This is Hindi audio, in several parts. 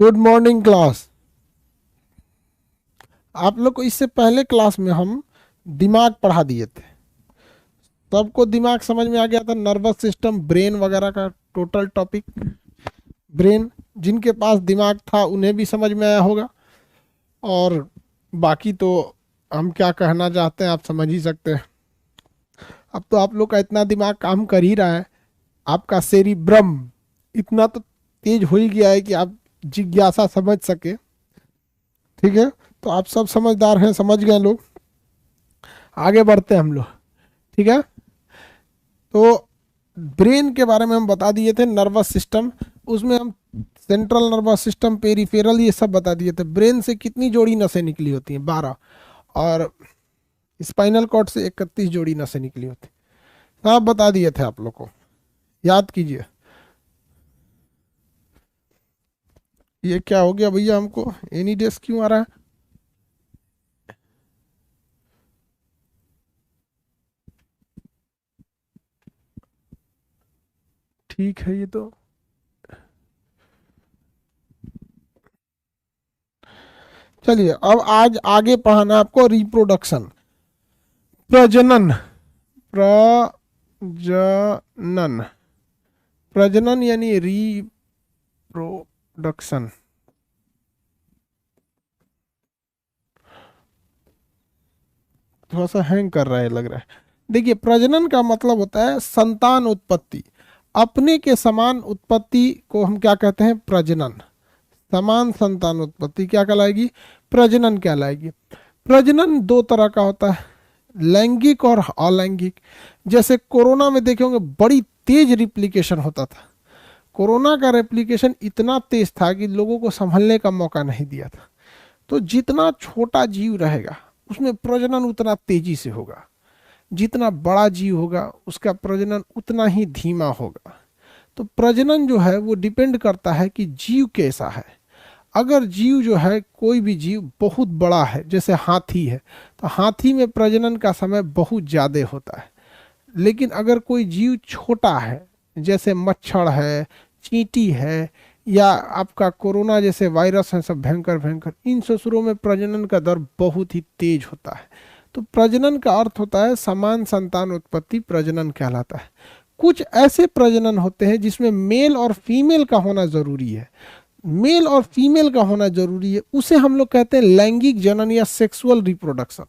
Good morning class. आप लोग को इससे पहले क्लास में हम दिमाग पढ़ा दिए थे। सबको दिमाग समझ में आ गया था, नर्वस सिस्टम, ब्रेन वगैरह का टोटल टॉपिक। ब्रेन, जिनके पास दिमाग था उन्हें भी समझ में आया होगा। और बाकी तो हम क्या कहना चाहते हैं आप समझ ही सकते हैं। अब तो आप लोग का इतना दिमाग काम कर ही रहा है, आपका सेरिब्रम इतना तो तेज हो ही गया है कि आप जिज्ञासा समझ सके। ठीक है, तो आप सब समझदार हैं, समझ गए लोग। आगे बढ़ते हैं हम लोग। ठीक है, तो ब्रेन के बारे में हम बता दिए थे, नर्वस सिस्टम। उसमें हम सेंट्रल नर्वस सिस्टम, पेरिफेरल, ये सब बता दिए थे। ब्रेन से कितनी जोड़ी नसें निकली होती हैं? 12। और स्पाइनल कॉर्ड से 31 जोड़ी नसें निकली होती हैं। सब बता दिए थे आप लोग को, याद कीजिए। ये क्या हो गया भैया, हमको एनी डेज क्यों आ रहा है? ठीक है, ये तो चलिए। अब आज आगे पढ़ाना आपको रिप्रोडक्शन, प्रजनन। प्रजनन, प्रजनन यानी रिप्रोडक्शन। थोड़ा सा हैंग कर रहा है लग रहा है। देखिए, प्रजनन का मतलब होता है संतान उत्पत्ति। अपने के समान उत्पत्ति को हम क्या कहते हैं? प्रजनन। समान संतान उत्पत्ति क्या कहलाएगी? प्रजनन कहलाएगी। प्रजनन दो तरह का होता है, लैंगिक और अलैंगिक। जैसे कोरोना में देखे होंगे, बड़ी तेज रिप्लिकेशन होता था। कोरोना का रेप्लिकेशन इतना तेज था कि लोगों को संभलने का मौका नहीं दिया था। तो जितना छोटा जीव रहेगा उसमें प्रजनन उतना तेजी से होगा, जितना बड़ा जीव होगा उसका प्रजनन उतना ही धीमा होगा। तो प्रजनन जो है वो डिपेंड करता है कि जीव कैसा है। अगर जीव जो है, कोई भी जीव बहुत बड़ा है, जैसे हाथी है, तो हाथी में प्रजनन का समय बहुत ज़्यादा होता है। लेकिन अगर कोई जीव छोटा है, जैसे मच्छर है, चींटी है, या आपका कोरोना जैसे वायरस है, सब भयंकर भयंकर, इन ससुरों में प्रजनन का दर बहुत ही तेज होता है। तो प्रजनन का अर्थ होता है समान संतान उत्पत्ति, प्रजनन कहलाता है। कुछ ऐसे प्रजनन होते हैं जिसमें मेल और फीमेल का होना जरूरी है। मेल और फीमेल का होना जरूरी है, उसे हम लोग कहते हैं लैंगिक जनन या सेक्सुअल रिप्रोडक्शन।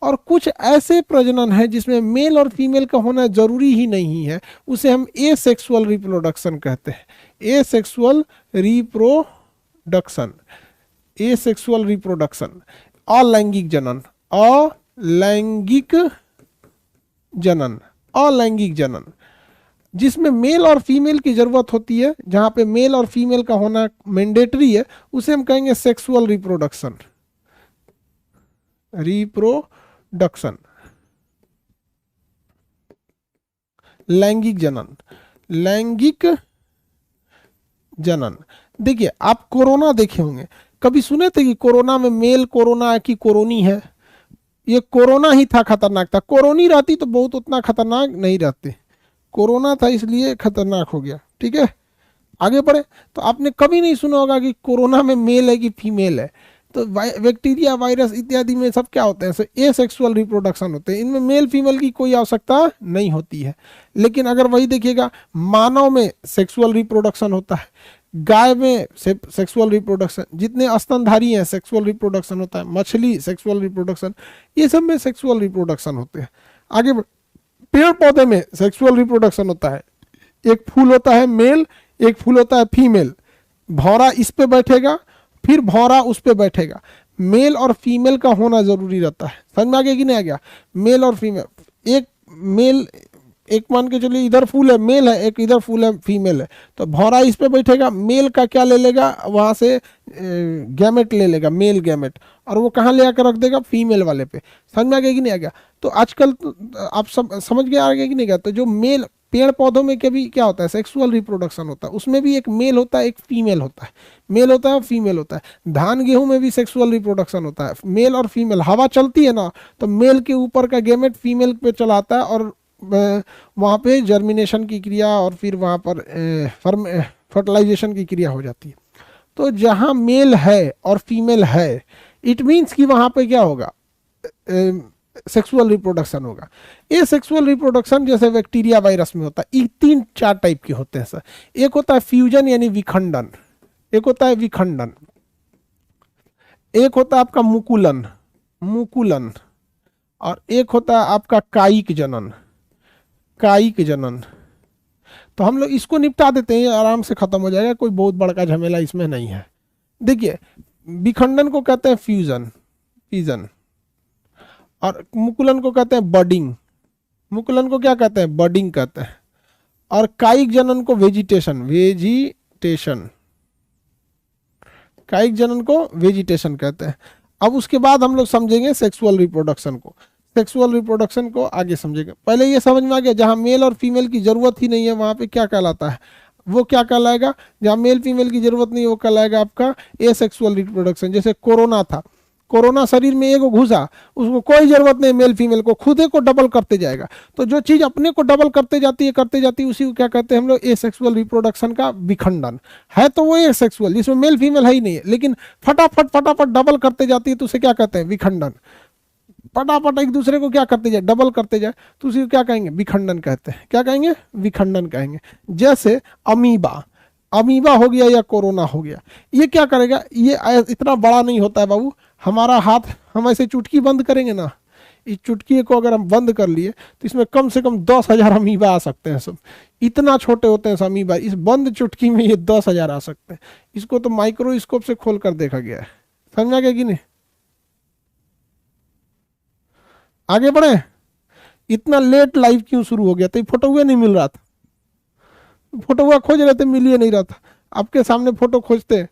और कुछ ऐसे प्रजनन है जिसमें मेल और फीमेल का होना जरूरी ही नहीं है, उसे हम ए सेक्सुअल रिप्रोडक्शन कहते हैं। ए सेक्सुअल रिप्रोडक्शन, ए सेक्सुअल रिप्रोडक्शन। अलैंगिक जनन, अलैंगिक जनन, अलैंगिक जनन, जिसमें मेल और फीमेल की जरूरत होती है, जहां पे मेल और फीमेल का होना मैंडेटरी है, उसे हम कहेंगे सेक्सुअल रिप्रोडक्शन। रिप्रोडक्शन, लैंगिक जनन, लैंगिक जनन। देखिए, आप कोरोना देखे होंगे, कभी सुने थे कि कोरोना में मेल कोरोना की कोरोनी है? ये कोरोना ही था, खतरनाक था। कोरोनी रहती तो बहुत उतना खतरनाक नहीं रहती, कोरोना था इसलिए खतरनाक हो गया। ठीक है, आगे बढ़े। तो आपने कभी नहीं सुना होगा कि कोरोना में मेल है कि फीमेल है। तो बैक्टीरिया, वायरस इत्यादि में सब क्या होते हैं? ए सेक्सुअल रिप्रोडक्शन होते हैं, इनमें मेल फीमेल की कोई आवश्यकता नहीं होती है। लेकिन अगर वही देखिएगा, मानव में सेक्सुअल रिप्रोडक्शन होता है, गाय में सेक्सुअल रिप्रोडक्शन, जितने स्तनधारी हैं सेक्सुअल रिप्रोडक्शन होता है, मछली सेक्सुअल रिप्रोडक्शन, ये सब में सेक्सुअल रिप्रोडक्शन होते हैं। आगे पेड़ पौधे में सेक्सुअल रिप्रोडक्शन होता है। एक फूल होता है मेल, एक फूल होता है फीमेल। भौरा इस पे बैठेगा, फिर भौरा उस पे बैठेगा। मेल और फीमेल का होना जरूरी रहता है। समझ में आ गया कि नहीं आ गया? मेल और फीमेल, एक मेल, एक मान के चलिए इधर फूल है मेल है, एक इधर फूल है फीमेल है, तो भौरा इस पे बैठेगा, मेल का क्या ले लेगा वहां से? गैमेट ले लेगा, मेल गैमेट, और वो कहाँ ले आकर रख देगा? फीमेल वाले पे। समझ में आ गया कि नहीं आ गया? तो आजकल तो आप सब समझ गया, आ गया कि नहीं गया? तो जो मेल पेड़ पौधों में के भी क्या होता है? सेक्सुअल रिप्रोडक्शन होता है, उसमें भी एक मेल होता है एक फीमेल होता है, मेल होता है फीमेल होता है। धान गेहूं में भी सेक्सुअल रिप्रोडक्शन होता है, मेल और फीमेल। हवा चलती है ना, तो मेल के ऊपर का गेमेट फीमेल पे चलाता है, और वहाँ पे जर्मिनेशन की क्रिया और फिर वहाँ पर फर्टिलाइजेशन की क्रिया हो जाती है। तो जहां मेल है और फीमेल है, इट मीन्स कि वहां पे क्या होगा, सेक्सुअल रिप्रोडक्शन होगा। ये सेक्सुअल रिप्रोडक्शन जैसे बैक्टीरिया वायरस में होता है, ये 3-4 टाइप के होते हैं सर। एक होता है फ्यूजन यानी विखंडन, एक होता है विखंडन, एक होता है आपका मुकुलन, मुकुलन, और एक होता है आपका कायिक जनन, कायिक जनन। तो हम लोग इसको निपटा देते हैं, आराम से खत्म हो जाएगा, कोई बहुत बड़का झमेला इसमें नहीं है। देखिए विखंडन को कहते हैं फ्यूजन, फ्यूजन, और मुकुलन को कहते हैं बडिंग, मुकुलन को क्या कहते हैं, बडिंग कहते हैं, और कायिक जनन को वेजिटेशन, वेजिटेशन, कायिक जनन को वेजिटेशन कहते हैं। अब उसके बाद हम लोग समझेंगे सेक्सुअल रिप्रोडक्शन को, सेक्सुअल रिप्रोडक्शन को आगे समझेंगे। पहले ये समझ में आ गया जहां मेल और फीमेल की जरूरत ही नहीं है वहां पे क्या कहलाता है, वो क्या कहलाएगा, जहां मेल फीमेल की जरूरत नहीं है वो कहलाएगा आपका एसेक्सुअल रिप्रोडक्शन। जैसे कोरोना था, कोरोना शरीर में एगो घुसा, उसको कोई जरूरत नहीं मेल फीमेल को, खुदे को डबल करते जाएगा। तो जो चीज अपने को डबल करते जाती है उसी को क्या कहते हैं हम लोग, एसेक्सुअल रिप्रोडक्शन का विखंडन है। तो वो एसेक्सुअल जिसमें मेल फीमेल है ही नहीं है, लेकिन फटाफट फटाफट डबल करते जाती है तो उसे क्या कहते हैं, विखंडन। फटाफट एक दूसरे को क्या करते जाए, डबल करते जाए, तो उसी को क्या कहेंगे, विखंडन कहते हैं। क्या कहेंगे, विखंडन कहेंगे। जैसे अमीबा, अमीबा हो गया या कोरोना हो गया, ये क्या करेगा, ये इतना बड़ा नहीं होता है बाबू, हमारा हाथ, हम ऐसे चुटकी बंद करेंगे ना, इस चुटकी को अगर हम बंद कर लिए तो इसमें कम से कम 10,000 अमीबा आ सकते हैं सब, इतना छोटे होते हैं अमीबा, इस बंद चुटकी में ये 10,000 आ सकते हैं। इसको तो माइक्रोस्कोप से खोल कर देखा गया है, समझा गया कि नहीं। आगे बढ़े, इतना लेट लाइव क्यों शुरू हो गया, तो फोटो हुआ नहीं मिल रहा था, फोटो हुआ खोज रहे थे, मिल ही नहीं रहा था। आपके सामने फोटो खोजते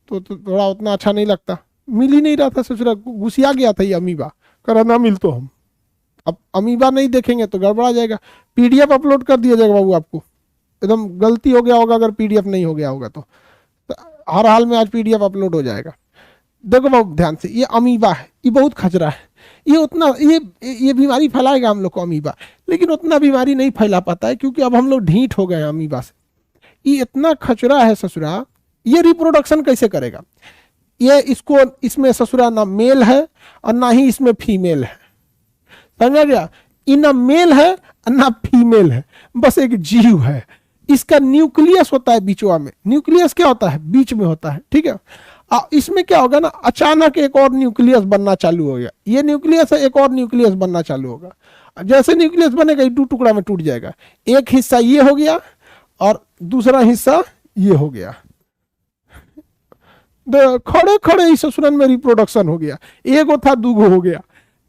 तो थोड़ा उतना अच्छा नहीं लगता, मिल ही नहीं रहा था, ससुरा घुसिया गया था ये अमीबा, करा ना मिल तो हम अब अमीबा नहीं देखेंगे तो गड़बड़ा जाएगा। पीडीएफ अपलोड कर दिया जाएगा बाबू, आपको एकदम गलती हो गया होगा अगर पीडीएफ नहीं हो गया होगा तो हर हाल में आज पीडीएफ अपलोड हो जाएगा। देखो बाबू ध्यान से, ये अमीबा है, ये बहुत खचरा है, ये उतना ये बीमारी फैलाएगा हम लोग को अमीबा, लेकिन उतना बीमारी नहीं फैला पाता है क्योंकि अब हम लोग ढीठ हो गए हैं अमीबा से। ये इतना खचरा है ससुरा, ये रिप्रोडक्शन कैसे करेगा, ये इसको, इसमें ससुरा ना मेल है और ना ही इसमें फीमेल है, समझ गया, ये ना मेल है और ना फीमेल है, बस एक जीव है। इसका न्यूक्लियस होता है बीचवा में, न्यूक्लियस क्या होता है, बीच में होता है, ठीक है। इसमें क्या होगा ना, अचानक एक और न्यूक्लियस बनना चालू हो गया, ये न्यूक्लियस है, एक और न्यूक्लियस बनना चालू होगा। जैसे न्यूक्लियस बनेगा ये 2 टुकड़ा में टूट जाएगा, एक हिस्सा ये हो गया और दूसरा हिस्सा ये हो गया, खड़े खड़े ही ससुरन में रिप्रोडक्शन हो गया, एक था 2 हो गया।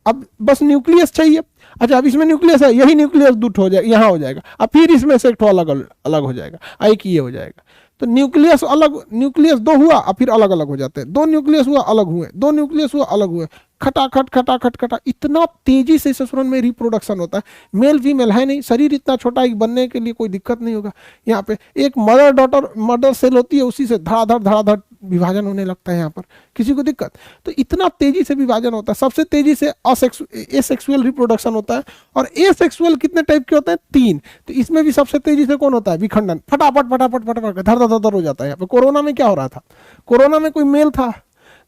अब बस न्यूक्लियस चाहिए, अच्छा अब इसमें न्यूक्लियस है, यही न्यूक्लियस 2 हो जाएगा, यहाँ हो जाएगा, अब फिर इसमें से एक अलग अलग हो जाएगा, एक ये हो जाएगा। तो न्यूक्लियस अलग, न्यूक्लियस 2 हुआ और फिर अलग अलग हो जाते हैं, 2 न्यूक्लियस हुआ अलग हुए, 2 न्यूक्लियस हुआ अलग हुए, खटाखट खटाखट खटा, इतना तेजी से ससुरन में रिप्रोडक्शन होता है। मेल फीमेल है नहीं, शरीर इतना छोटा है बनने के लिए कोई दिक्कत नहीं होगा। यहाँ पे एक मदर डॉटर, मदर सेल होती है, उसी से धड़ाधड़ विभाजन होने लगता है यहाँ पर, किसी को दिक्कत। तो इतना तेजी से विभाजन होता है, सबसे तेजी से एसेक्सुअल रिप्रोडक्शन होता है। और एसेक्सुअल कितने टाइप के होते हैं, 3। तो इसमें भी सबसे तेजी से कौन होता है, विखंडन, फटाफट फटाफट फटाफट धड़ हो जाता है। यहाँ पे कोरोना में क्या हो रहा था, कोरोना में कोई मेल था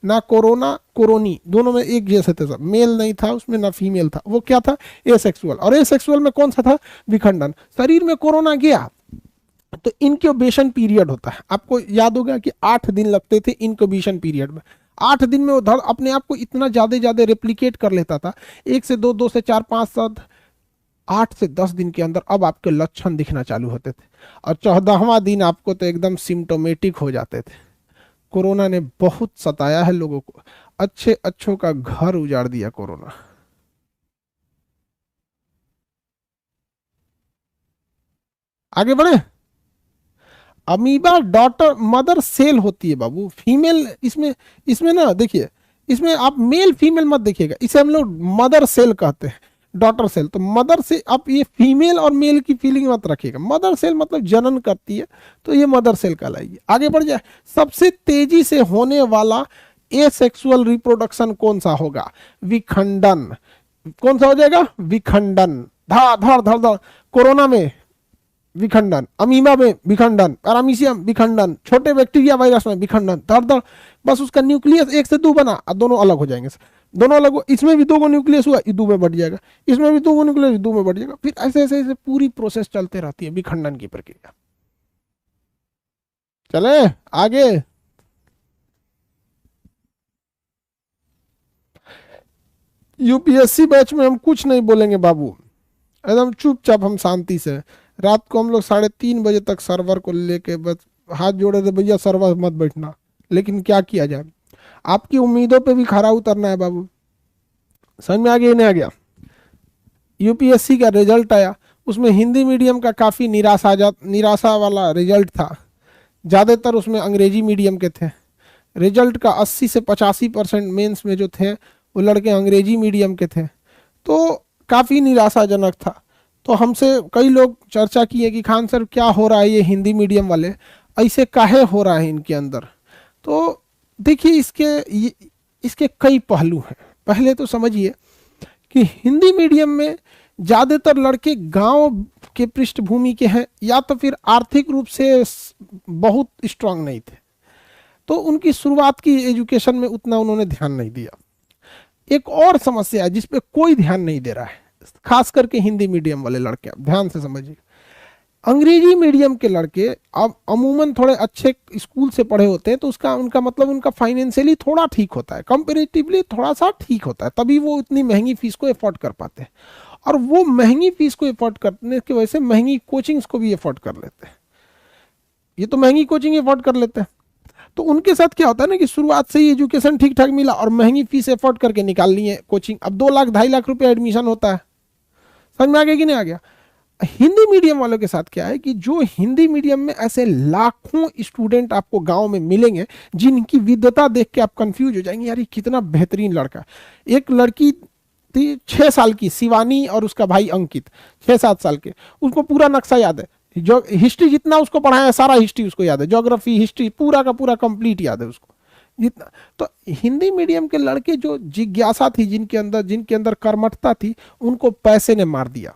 ना, कोरोना कोरोनी दोनों में एक जैसे थे सब, मेल नहीं था उसमें ना फीमेल था, वो क्या था, एसेक्सुअल। और एसेक्सुअल में कौन सा था, विखंडन। शरीर में कोरोना गया तो इनक्यूबेशन पीरियड होता है, आपको याद होगा कि 8 दिन लगते थे इनक्यूबेशन पीरियड में। 8 दिन में वो धड़ अपने आप को इतना ज्यादा रेप्लिकेट कर लेता था, 1 से 2, 2 से 4, 5, 7, 8 से 10 दिन के अंदर अब आपके लक्षण दिखना चालू होते थे। और 14वां दिन आपको तो एकदम सिम्टोमेटिक हो जाते थे। कोरोना ने बहुत सताया है लोगों को, अच्छों का घर उजाड़ दिया कोरोना। आगे बढ़े, अमीबा डॉटर मदर सेल होती है बाबू, फीमेल इसमें ना देखिए, इसमें आप मेल फीमेल मत देखिएगा, इसे हम लोग मदर सेल कहते हैं, डॉटर सेल। तो मदर से आप ये फीमेल और मेल की फीलिंग मत रखिएगा, मदर सेल मतलब जनन करती है, तो ये मदर सेल कहलाएगी। आगे बढ़ जाए, सबसे तेजी से होने वाला एसेक्सुअल रिप्रोडक्शन कौन सा होगा, विखंडन। कौन सा हो जाएगा, विखंडन। धड़ धड़ धड़ धड़, कोरोना में विखंडन, अमीबा में विखंडन, पैरामीशियम विखंडन, छोटे बैक्टीरिया वायरस में विखंडन, धड़ धड़, बस उसका न्यूक्लियस एक से दो बना और दोनों अलग हो जाएंगे। दोनों अलग हो, इसमें भी 2 न्यूक्लियस हुआ, ये 2 में बढ़ जाएगा, इसमें भी 2 न्यूक्लियस 2 में बढ़ जाएगा, फिर ऐसे ऐसे ऐसे पूरी प्रोसेस चलते रहती है विखंडन की प्रक्रिया। चले आगे। यूपीएससी बैच में हम कुछ नहीं बोलेंगे बाबू, एकदम चुपचाप, हम शांति से। रात को हम लोग 3:30 बजे तक सर्वर को लेके बस हाथ जोड़े थे, भैया सर्वर मत बैठना, लेकिन क्या किया जाए, आपकी उम्मीदों पे भी खरा उतरना है बाबू। समझ में आ गया नहीं आ गया? यूपीएससी का रिजल्ट आया, उसमें हिंदी मीडियम का काफ़ी निराशा वाला रिजल्ट था। ज़्यादातर उसमें अंग्रेजी मीडियम के थे। रिजल्ट का 80 से 85% मेंस में जो थे वो लड़के अंग्रेजी मीडियम के थे, तो काफ़ी निराशाजनक था। तो हमसे कई लोग चर्चा किए कि खान सर क्या हो रहा है, ये हिंदी मीडियम वाले ऐसे काहे हो रहा है इनके अंदर। तो देखिए इसके कई पहलू हैं। पहले तो समझिए कि हिंदी मीडियम में ज़्यादातर लड़के गांव के पृष्ठभूमि के हैं, या तो फिर आर्थिक रूप से बहुत स्ट्रांग नहीं थे, तो उनकी शुरुआत की एजुकेशन में उतना उन्होंने ध्यान नहीं दिया। एक और समस्या है जिस पे कोई ध्यान नहीं दे रहा है, खास करके हिंदी मीडियम वाले लड़के, आप ध्यान से समझिए। अंग्रेजी मीडियम के लड़के अब अमूमन थोड़े अच्छे स्कूल से पढ़े होते हैं, तो उसका उनका मतलब उनका फाइनेंशियली थोड़ा ठीक होता है, कंपेरेटिवली थोड़ा सा ठीक होता है, तभी वो इतनी महंगी फीस को एफोर्ड कर पाते हैं। और वो महंगी फीस को एफोर्ड करने की वजह से महंगी कोचिंग्स को भी एफोर्ड कर लेते हैं। ये तो महंगी कोचिंग एफोर्ड कर लेते हैं, तो उनके साथ क्या होता है ना कि शुरुआत से ही एजुकेशन ठीक ठाक मिला और महंगी फीस एफोर्ड करके निकाल ली है कोचिंग। अब 2 लाख 2.5 लाख रुपए एडमिशन होता है। समझ में आ गया कि नहीं आ गया? हिंदी मीडियम वालों के साथ क्या है कि जो हिंदी मीडियम में ऐसे लाखों स्टूडेंट आपको गांव में मिलेंगे जिनकी विद्वता देख के आप कंफ्यूज हो जाएंगे, यार ये कितना बेहतरीन लड़का। एक लड़की थी 6 साल की, शिवानी, और उसका भाई अंकित 6-7 साल के, उसको पूरा नक्शा याद है, जो हिस्ट्री जितना उसको पढ़ाया सारा हिस्ट्री उसको याद है, ज्योग्राफी हिस्ट्री पूरा का पूरा कंप्लीट याद है उसको जितना। तो हिंदी मीडियम के लड़के जो जिज्ञासा थी, जिनके अंदर कर्मठता थी, उनको पैसे ने मार दिया।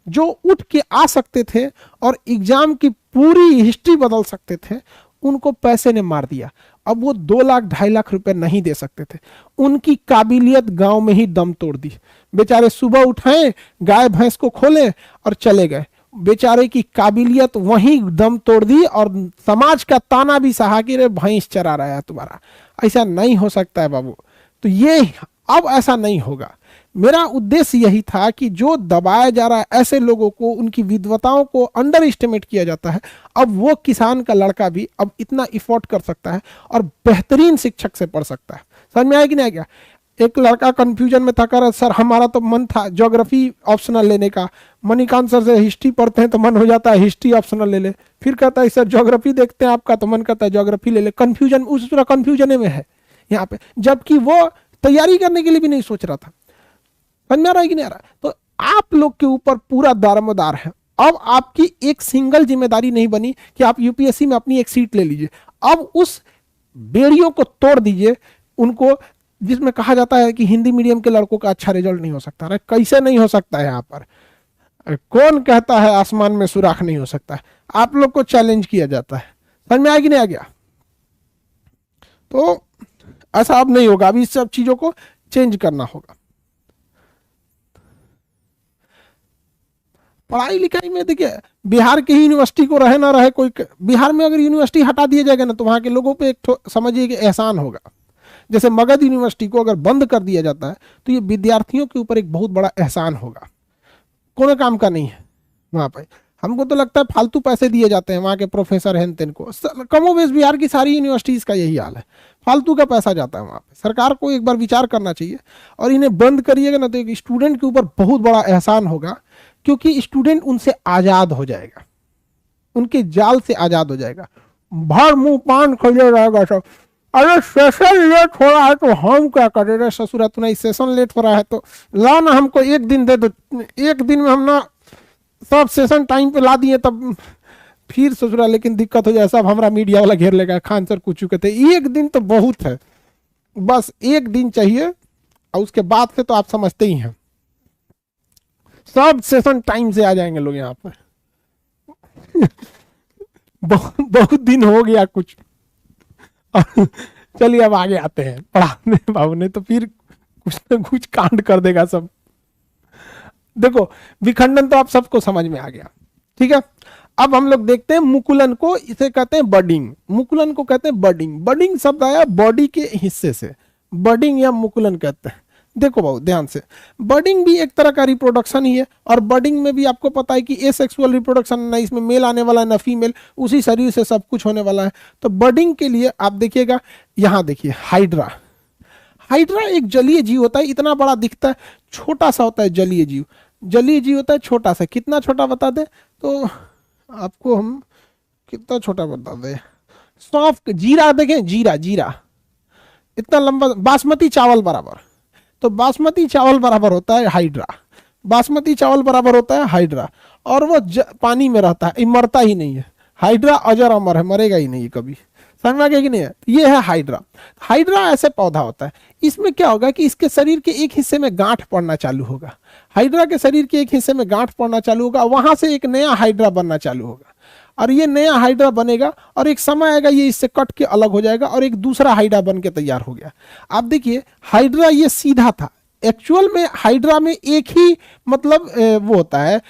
जो उठ के आ सकते थे और एग्जाम की पूरी हिस्ट्री बदल सकते थे, उनको पैसे ने मार दिया। अब वो 2 लाख 2.5 लाख रुपए नहीं दे सकते थे। उनकी काबिलियत गांव में ही दम तोड़ दी। बेचारे सुबह उठाए, गाय भैंस को खोले और चले गए। बेचारे की काबिलियत वहीं दम तोड़ दी और समाज का ताना भी सहा कि रे भैंस चरा रहा है तुम्हारा। ऐसा नहीं हो सकता है बाबू। तो ये अब ऐसा नहीं होगा। मेरा उद्देश्य यही था कि जो दबाया जा रहा है ऐसे लोगों को, उनकी विद्वताओं को अंडर एस्टिमेट किया जाता है, अब वो किसान का लड़का भी अब इतना इफोर्ट कर सकता है और बेहतरीन शिक्षक से पढ़ सकता है। समझ में आया कि नहीं आ गया? एक लड़का कंफ्यूजन में था, कर सर हमारा तो मन था ज्योग्राफी ऑप्शनल लेने का, मणिकांत सर से हिस्ट्री पढ़ते हैं तो मन हो जाता है हिस्ट्री ऑप्शनल ले ले, फिर कहता है सर ज्योग्राफी देखते हैं आपका तो मन करता है ज्योग्राफी ले ले। कंफ्यूजन, उस पूरा कंफ्यूजन में है यहाँ पे, जबकि वो तैयारी करने के लिए भी नहीं सोच रहा था। समझ में आ रहा है कि नहीं आ रहा? तो आप लोग के ऊपर पूरा दारोमदार है। अब आपकी एक सिंगल जिम्मेदारी नहीं बनी कि आप यूपीएससी में अपनी एक सीट ले लीजिए। अब उस बेड़ियों को तोड़ दीजिए उनको, जिसमें कहा जाता है कि हिंदी मीडियम के लड़कों का अच्छा रिजल्ट नहीं हो सकता। अरे कैसे नहीं हो सकता है? यहाँ पर कौन कहता है आसमान में सुराख नहीं हो सकता है? आप लोग को चैलेंज किया जाता है। समझ में आया कि नहीं आ गया? तो ऐसा अब नहीं होगा। अभी इस सब चीजों को चेंज करना होगा। पढ़ाई लिखाई में देखिए, बिहार की यूनिवर्सिटी को रहे ना रहे कोई, बिहार में अगर यूनिवर्सिटी हटा दिया जाएगा ना तो वहां के लोगों पे एक समझिए कि एहसान होगा। जैसे मगध यूनिवर्सिटी को अगर बंद कर दिया जाता है तो ये विद्यार्थियों के ऊपर एक बहुत बड़ा एहसान होगा। कोई काम का नहीं है वहां पर। हमको तो लगता है फालतू पैसे दिए जाते हैं वहाँ के प्रोफेसर हैं तेन को। कमोबेश बिहार की सारी यूनिवर्सिटीज़ का यही हाल है, फालतू का पैसा जाता है वहाँ पे। सरकार को एक बार विचार करना चाहिए और इन्हें बंद करिएगा ना तो एक स्टूडेंट के ऊपर बहुत बड़ा एहसान होगा, क्योंकि स्टूडेंट उनसे आज़ाद हो जाएगा, उनके जाल से आज़ाद हो जाएगा। भर मुंह पान खोले रहेगा सब। अरे सेशन लेट हो रहा है तो हम क्या करें रे ससुरा, तुम्हारी सेशन लेट हो रहा है तो ला ना हमको 1 दिन दे दो, 1 दिन में हम ना सब सेशन टाइम पे ला दिए तब फिर ससुरा। लेकिन दिक्कत हो जाए सब हमारा मीडिया वाला घेर लेगा, खान सर कुछ कहते 1 दिन तो बहुत है, बस 1 दिन चाहिए और उसके बाद से तो आप समझते ही हैं सब सेशन टाइम से आ जाएंगे लोग यहाँ पर। बहुत दिन हो गया कुछ। चलिए अब आगे आते हैं, पढ़ाने बाबू ने तो फिर कुछ ना कुछ कांड कर देगा सब। देखो विखंडन तो आप सबको समझ में आ गया, ठीक है। अब हम लोग देखते हैं मुकुलन को, इसे कहते हैं बडिंग। मुकुलन को कहते हैं बडिंग। बडिंग शब्द आया बॉडी के हिस्से से, बडिंग या मुकुलन कहते हैं। देखो बहुत ध्यान से, बडिंग भी एक तरह का रिप्रोडक्शन ही है, और बडिंग में भी आपको पता है कि एसेक्सुअल रिप्रोडक्शन, ना इसमें मेल आने वाला है ना फीमेल, उसी शरीर से सब कुछ होने वाला है। तो बडिंग के लिए आप देखिएगा, यहाँ देखिए हाइड्रा। हाइड्रा एक जलीय जीव होता है, इतना बड़ा दिखता है, छोटा सा होता है जलीय जीव। जलीय जीव होता है छोटा सा, कितना छोटा बता दे तो आपको हम कितना छोटा बता दे। सौंफ, जीरा देखें, जीरा, जीरा इतना लंबा, बासमती चावल बराबर। तो बासमती चावल बराबर होता है हाइड्रा, बासमती चावल बराबर होता है हाइड्रा। और वो पानी में रहता है, ये मरता ही नहीं है। हाइड्रा अजर अमर है, मरेगा ही नहीं कभी। समझ में आ गया कि नहीं है? ये है हाइड्रा। हाइड्रा ऐसे पौधा होता है, इसमें क्या होगा कि इसके शरीर के एक हिस्से में गांठ पड़ना चालू होगा। हाइड्रा के शरीर के एक हिस्से में गांठ पड़ना चालू होगा, वहां से एक नया हाइड्रा बनना चालू होगा। और ये नया हाइड्रा बनेगा, और एक समय आएगा ये इससे कट के अलग हो जाएगा, और एक दूसरा हाइड्रा बन के तैयार हो गया। आप देखिए हाइड्रा ये सीधा था, एक्चुअल में हाइड्रा में एक ही मतलब वो होता है,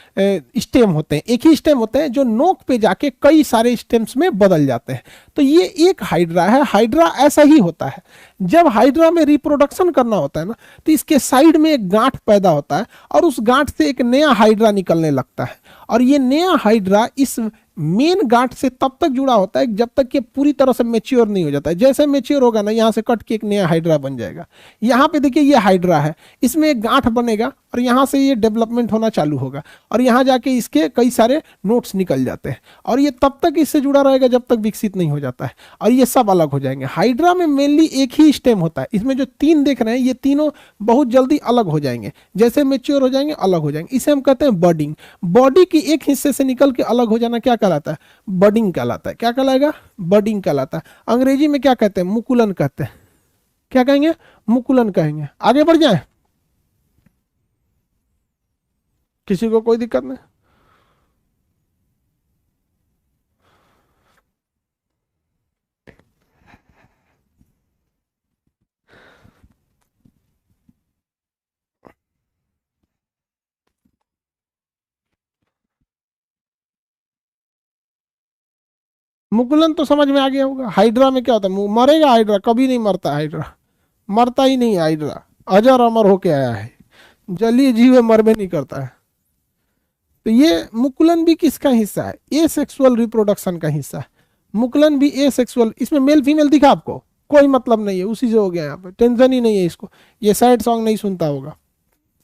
स्टेम होते हैं, एक ही स्टेम होते हैं जो नोक पे जाके कई सारे स्टेम्स में बदल जाते हैं। तो ये एक हाइड्रा है। हाइड्रा ऐसा ही होता है, जब हाइड्रा में रिप्रोडक्शन करना होता है ना, तो इसके साइड में एक गांठ पैदा होता है, और उस गांठ से एक नया हाइड्रा निकलने लगता है। और ये नया हाइड्रा इस मेन गांठ से तब तक जुड़ा होता है जब तक कि पूरी तरह से मेच्योर नहीं हो जाता है। जैसे मेच्योर होगा ना, यहाँ से कट के एक नया हाइड्रा बन जाएगा। यहाँ पे देखिए ये हाइड्रा है, इसमें एक गांठ बनेगा, और यहाँ से ये डेवलपमेंट होना चालू होगा, और यहाँ जाके इसके कई सारे नोट्स निकल जाते हैं, और ये तब तक इससे जुड़ा रहेगा जब तक विकसित नहीं हो जाता है, और ये सब अलग हो जाएंगे। हाइड्रा में मेनली एक ही स्टेम होता है, इसमें जो तीन देख रहे हैं ये तीनों बहुत जल्दी अलग हो जाएंगे, जैसे मेच्योर हो जाएंगे अलग हो जाएंगे। इसे हम कहते हैं बडिंग। बॉडी की एक हिस्से से निकल के अलग हो जाना क्या कहलाता है? बडिंग कहलाता है। क्या कहलाएगा? बडिंग कहलाता है। अंग्रेजी में क्या कहते हैं? मुकुलन कहते हैं। क्या कहेंगे? मुकुलन कहेंगे। आगे बढ़ जाए, किसी को कोई दिक्कत नहीं? मुकुलन तो समझ में आ गया होगा। हाइड्रा में क्या होता है? मरेगा हाइड्रा? कभी नहीं मरता हाइड्रा, मरता ही नहीं हाइड्रा, अजर अमर होके आया है, जलीय जीव है, मर में नहीं करता है। तो ये मुकुलन भी किसका हिस्सा है? ए सेक्सुअल रिप्रोडक्शन का हिस्सा है। मुकुलन भी ए सेक्सुअल, इसमें मेल फीमेल दिखा आपको? कोई मतलब नहीं है, उसी से हो गया। यहाँ पे टेंशन ही नहीं है इसको, ये सैड सॉन्ग नहीं सुनता होगा।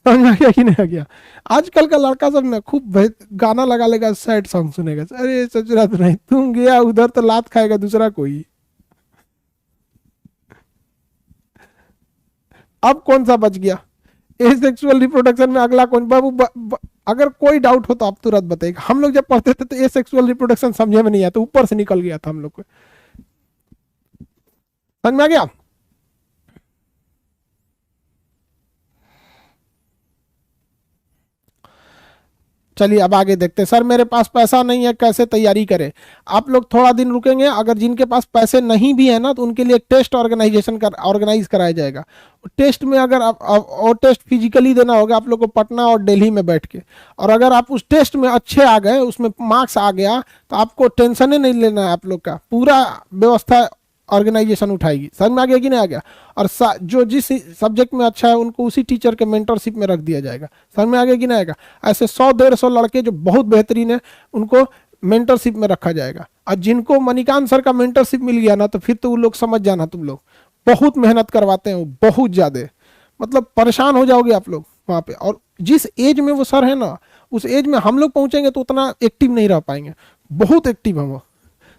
समझ में आ गया कि नहीं आ गया? आजकल का लड़का सब ना खूब गाना लगा लेगा, सैड सॉन्ग सुनेगा। अरे सचुरा तो नहीं, तुम गया उधर तो लात खाएगा दूसरा कोई। अब कौन सा बच गया? एसेक्सुअल रिप्रोडक्शन में अगला कौन? बाबू अगर कोई डाउट हो तो आप तुरंत बताइएगा। हम लोग जब पढ़ते थे तो एसेक्सुअल रिप्रोडक्शन समझे में नहीं आता, ऊपर से निकल गया था हम लोग को। समझ में आ गया? चलिए अब आगे देखते हैं। सर मेरे पास पैसा नहीं है, कैसे तैयारी करें? आप लोग थोड़ा दिन रुकेंगे, अगर जिनके पास पैसे नहीं भी है ना, तो उनके लिए एक टेस्ट ऑर्गेनाइज कराया जाएगा। टेस्ट में अगर और टेस्ट फिजिकली देना होगा आप लोग को पटना और दिल्ली में बैठ के, और अगर आप उस टेस्ट में अच्छे आ गए, उसमें मार्क्स आ गया, तो आपको टेंशन ही नहीं लेना है। आप लोग का पूरा व्यवस्था ऑर्गेनाइजेशन उठाएगी। समझ में आ गया कि नहीं आ गया? और जो जिस सब्जेक्ट में अच्छा है उनको उसी टीचर के मेंटरशिप में रख दिया जाएगा। समझ में आ गया कि नहीं आएगा? ऐसे 100-150 लड़के जो बहुत बेहतरीन है उनको मेंटरशिप में रखा जाएगा। और जिनको मणिकांत सर का मेंटरशिप मिल गया ना, तो फिर तो वो लोग समझ जाना, तुम लोग बहुत मेहनत करवाते हैं वो, बहुत ज्यादा, मतलब परेशान हो जाओगे आप लोग वहाँ पे। और जिस एज में वो सर है ना, उस एज में हम लोग पहुंचेंगे तो उतना एक्टिव नहीं रह पाएंगे। बहुत एक्टिव है वो,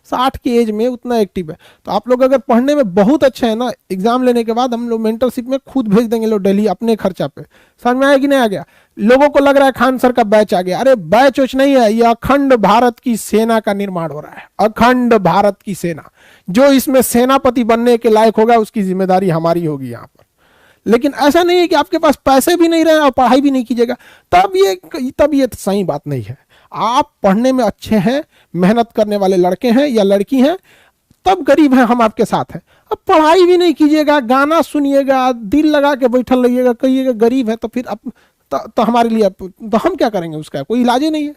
60 की एज में उतना एक्टिव है। तो आप लोग अगर पढ़ने में बहुत अच्छे हैं ना, एग्जाम लेने के बाद हम लोग मेंटरशिप में खुद भेज देंगे लोग दिल्ली अपने खर्चा पे। समझ में आया कि नहीं आ गया? लोगों को लग रहा है खान सर का बैच आ गया। अरे बैच वच नहीं है, ये अखंड भारत की सेना का निर्माण हो रहा है। अखंड भारत की सेना, जो इसमें सेनापति बनने के लायक होगा उसकी जिम्मेदारी हमारी होगी यहाँ पर। लेकिन ऐसा नहीं है कि आपके पास पैसे भी नहीं रहे और पढ़ाई भी नहीं कीजिएगा, तब ये सही बात नहीं है। आप पढ़ने में अच्छे हैं, मेहनत करने वाले लड़के हैं या लड़की हैं, तब गरीब हैं हम आपके साथ हैं। अब पढ़ाई भी नहीं कीजिएगा, गाना सुनिएगा, दिल लगा के बैठल रहिएगा, कहिएगा गरीब है, तो फिर अब तो हमारे लिए तो हम क्या करेंगे, उसका कोई इलाज ही नहीं है।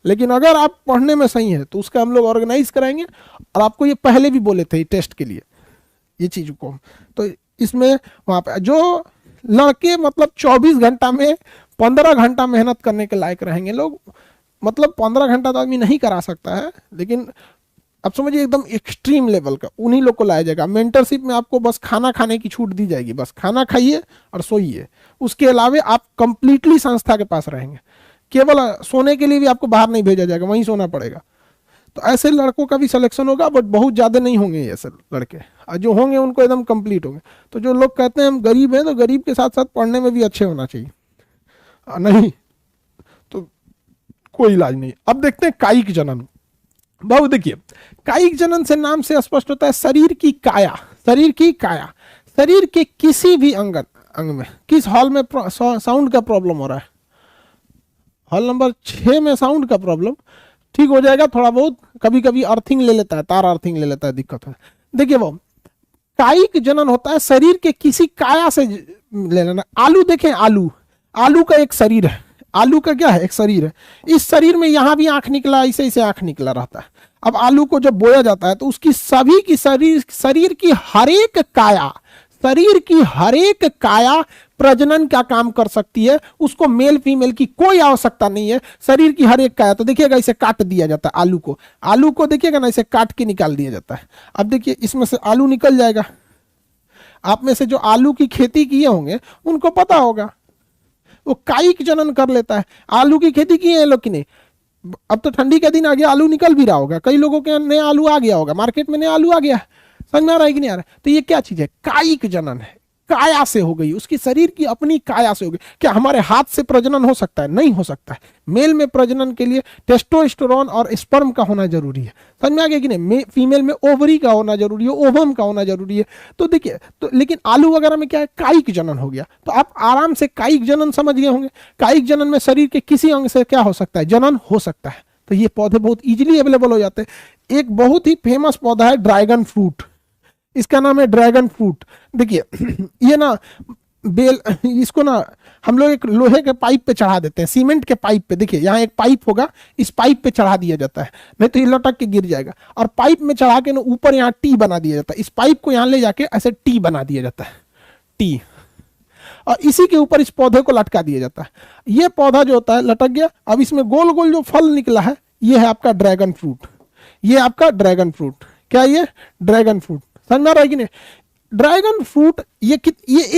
लेकिन अगर आप पढ़ने में सही है तो उसका हम लोग ऑर्गेनाइज कराएंगे। और आपको ये पहले भी बोले थे टेस्ट के लिए ये चीज को। तो इसमें वहां पे जो लड़के मतलब 24 घंटा में 15 घंटा मेहनत करने के लायक रहेंगे लोग, मतलब 15 घंटा तो आदमी नहीं करा सकता है, लेकिन अब समझिए एकदम एक्सट्रीम लेवल का उन्हीं लोग को लाया जाएगा। मेंटरशिप में आपको बस खाना खाने की छूट दी जाएगी, बस खाना खाइए और सोइए, उसके अलावा आप कंप्लीटली संस्था के पास रहेंगे। केवल सोने के लिए भी आपको बाहर नहीं भेजा जाएगा, वहीं सोना पड़ेगा। तो ऐसे लड़कों का भी सिलेक्शन होगा, बट बहुत ज़्यादा नहीं होंगे ऐसे लड़के, और जो होंगे उनको एकदम कंप्लीट होंगे। तो जो लोग कहते हैं हम गरीब हैं, तो गरीब के साथ साथ पढ़ने में भी अच्छे होना चाहिए, नहीं तो कोई इलाज नहीं। अब देखते हैं कायिक जनन। बहुत देखिए, कायिक जनन से नाम से स्पष्ट होता है शरीर की काया, शरीर की काया, शरीर के किसी भी अंग में। किस हॉल में साउंड का प्रॉब्लम हो रहा है? हॉल नंबर 6 में साउंड का प्रॉब्लम ठीक हो जाएगा थोड़ा बहुत, कभी कभी अर्थिंग ले लेता है, तार अर्थिंग ले लेता है, दिक्कत है। देखिए वो कायिक जनन होता है शरीर के किसी काया से ले लेना। आलू देखें, आलू, आलू का एक शरीर है, आलू का क्या है, एक शरीर है। इस शरीर में यहां भी आंख निकला, ऐसे ऐसे आंख निकला रहता है। अब आलू को जब बोया जाता है तो उसकी सभी की शरीर की हर एक काया, शरीर की हर एक काया प्रजनन का काम कर सकती है। उसको मेल फीमेल की कोई आवश्यकता नहीं है। शरीर की हर एक काया, तो देखिएगा इसे काट दिया जाता है आलू को, आलू को देखिएगा ना, इसे काट के निकाल दिया जाता है। अब देखिए इसमें से आलू निकल जाएगा। आप में से जो आलू की खेती किए होंगे उनको पता होगा, वो कायिक जनन कर लेता है। आलू की खेती की है लोग की नहीं, अब तो ठंडी का दिन आ गया, आलू निकल भी रहा होगा, कई लोगों के नया आलू आ गया होगा, मार्केट में नया आलू आ गया, समझ में आ रहा है कि नहीं आ रहा है? तो ये क्या चीज है, कायिक जनन है, काया से हो गई, उसकी शरीर की अपनी काया से हो गई। क्या हमारे हाथ से प्रजनन हो सकता है? नहीं हो सकता है। मेल में प्रजनन के लिए टेस्टोस्टेरोन और स्पर्म का होना जरूरी है, समझ में आ गया कि नहीं? फीमेल में ओवरी का होना जरूरी है, ओवम का होना जरूरी है। तो देखिए, तो लेकिन आलू वगैरह में क्या है, कायिक जनन हो गया। तो आप आराम से कायिक जनन समझ गए होंगे। कायिक जनन में शरीर के किसी अंग से क्या हो सकता है, जनन हो सकता है। तो ये पौधे बहुत इजीली अवेलेबल हो जाते हैं। एक बहुत ही फेमस पौधा है ड्रैगन फ्रूट, इसका नाम है ड्रैगन फ्रूट। देखिए ये ना बेल, इसको ना हम लोग एक लोहे के पाइप पे चढ़ा देते हैं, सीमेंट के पाइप पे। देखिए यहाँ एक पाइप होगा, इस पाइप पे चढ़ा दिया जाता है, नहीं तो ये लटक के गिर जाएगा। और पाइप में चढ़ा के ना ऊपर यहाँ टी बना दिया जाता है, इस पाइप को यहाँ ले जाके ऐसे टी बना दिया जाता है, टी, और इसी के ऊपर इस पौधे को लटका दिया जाता है। ये पौधा जो होता है लटक गया, अब इसमें गोल गोल जो फल निकला है ये है आपका ड्रैगन फ्रूट। ये आपका ड्रैगन फ्रूट, क्या ये ड्रैगन फ्रूट, समझ में आ रहा है कि नहीं? ड्रैगन फ्रूट ये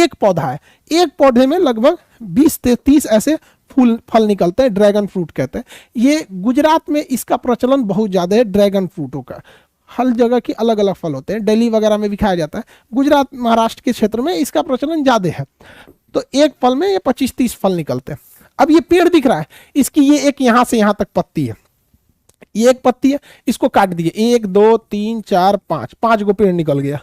एक पौधा है, एक पौधे में लगभग 20 से 30 ऐसे फल निकलते हैं, ड्रैगन फ्रूट कहते हैं। ये गुजरात में इसका प्रचलन बहुत ज्यादा है ड्रैगन फ्रूटों का। हर जगह के अलग अलग फल होते हैं, दिल्ली वगैरह में भी खाया जाता है, गुजरात महाराष्ट्र के क्षेत्र में इसका प्रचलन ज्यादा है। तो एक फल में ये 25-30 फल निकलते हैं। अब ये पेड़ दिख रहा है, इसकी ये एक यहां से यहां तक पत्ती है, ये एक पत्ती है, इसको काट दीजिए, 1 2 3 4 5, 5 गो पेड़ निकल गया,